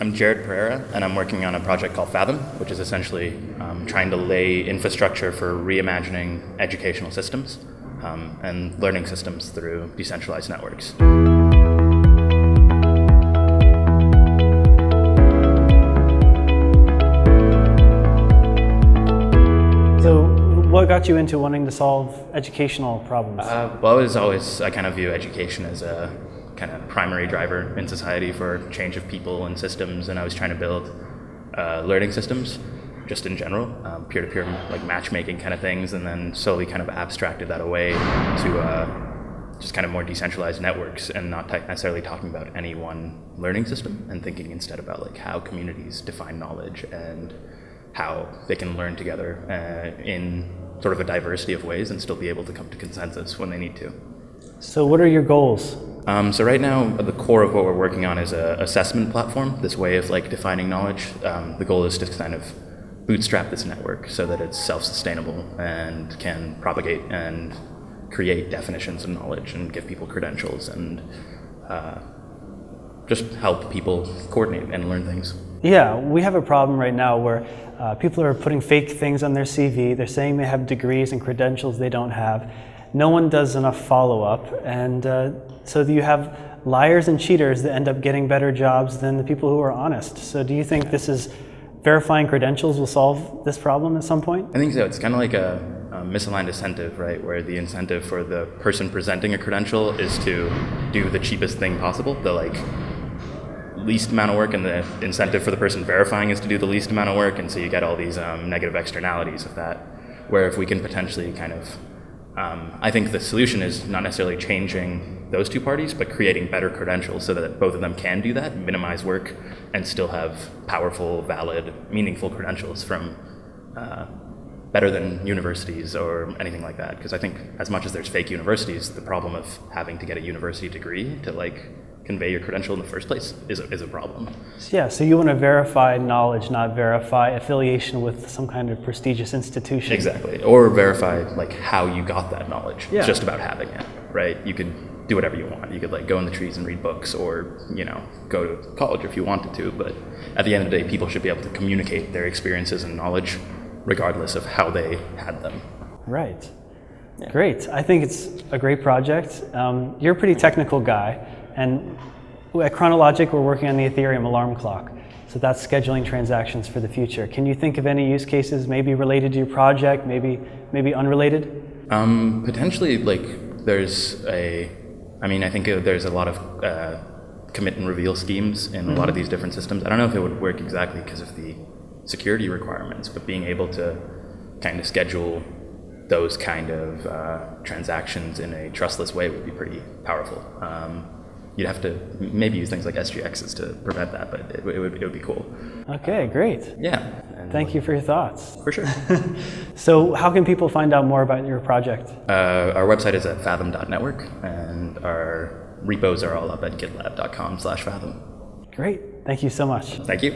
I'm Jared Pereira, and I'm working on a project called Fathom, which is essentially trying to lay infrastructure for reimagining educational systems and learning systems through decentralized networks. So what got you into wanting to solve educational problems? Well, I kind of view education as a kind of primary driver in society for change of people and systems, and I was trying to build learning systems just in general, peer-to-peer like matchmaking kind of things, and then slowly kind of abstracted that away to just kind of more decentralized networks and not necessarily talking about any one learning system, and thinking instead about like how communities define knowledge and how they can learn together in sort of a diversity of ways and still be able to come to consensus when they need to. So what are your goals? So right now, the core of what we're working on is an assessment platform, this way of like defining knowledge. The goal is to kind of bootstrap this network so that it's self-sustainable and can propagate and create definitions of knowledge and give people credentials and just help people coordinate and learn things. Yeah, we have a problem right now where people are putting fake things on their CV. They're saying they have degrees and credentials they don't have. No one does enough follow-up, and so you have liars and cheaters that end up getting better jobs than the people who are honest. So do you think this is verifying credentials will solve this problem at some point? I think so. It's kind of like a misaligned incentive, right? Where the incentive for the person presenting a credential is to do the cheapest thing possible, the like least amount of work, and the incentive for the person verifying is to do the least amount of work, and so you get all these negative externalities of that. Where if we can potentially kind of I think the solution is not necessarily changing those two parties, but creating better credentials so that both of them can do that, minimize work, and still have powerful, valid, meaningful credentials from better than universities or anything like that. Because I think as much as there's fake universities, the problem of having to get a university degree to like convey your credential in the first place is a problem. Yeah, so you want to verify knowledge, not verify affiliation with some kind of prestigious institution. Exactly, or verify like how you got that knowledge. Yeah. It's just about having it, right? You could do whatever you want. You could like go in the trees and read books, or go to college if you wanted to. But at the end of the day, people should be able to communicate their experiences and knowledge, regardless of how they had them. Right. Yeah. Great. I think it's a great project. You're a pretty technical guy. And at ChronoLogic, we're working on the Ethereum alarm clock. So that's scheduling transactions for the future. Can you think of any use cases maybe related to your project, maybe unrelated? Potentially, like I think there's a lot of commit and reveal schemes in a lot of these different systems. I don't know if it would work exactly because of the security requirements, but being able to kind of schedule those kind of transactions in a trustless way would be pretty powerful. You'd have to maybe use things like SGXs to prevent that, but it would be cool. Okay, great. Yeah. Thank you for your thoughts. For sure. So how can people find out more about your project? Our website is at fathom.network, and our repos are all up at gitlab.com/fathom. Great. Thank you so much. Thank you.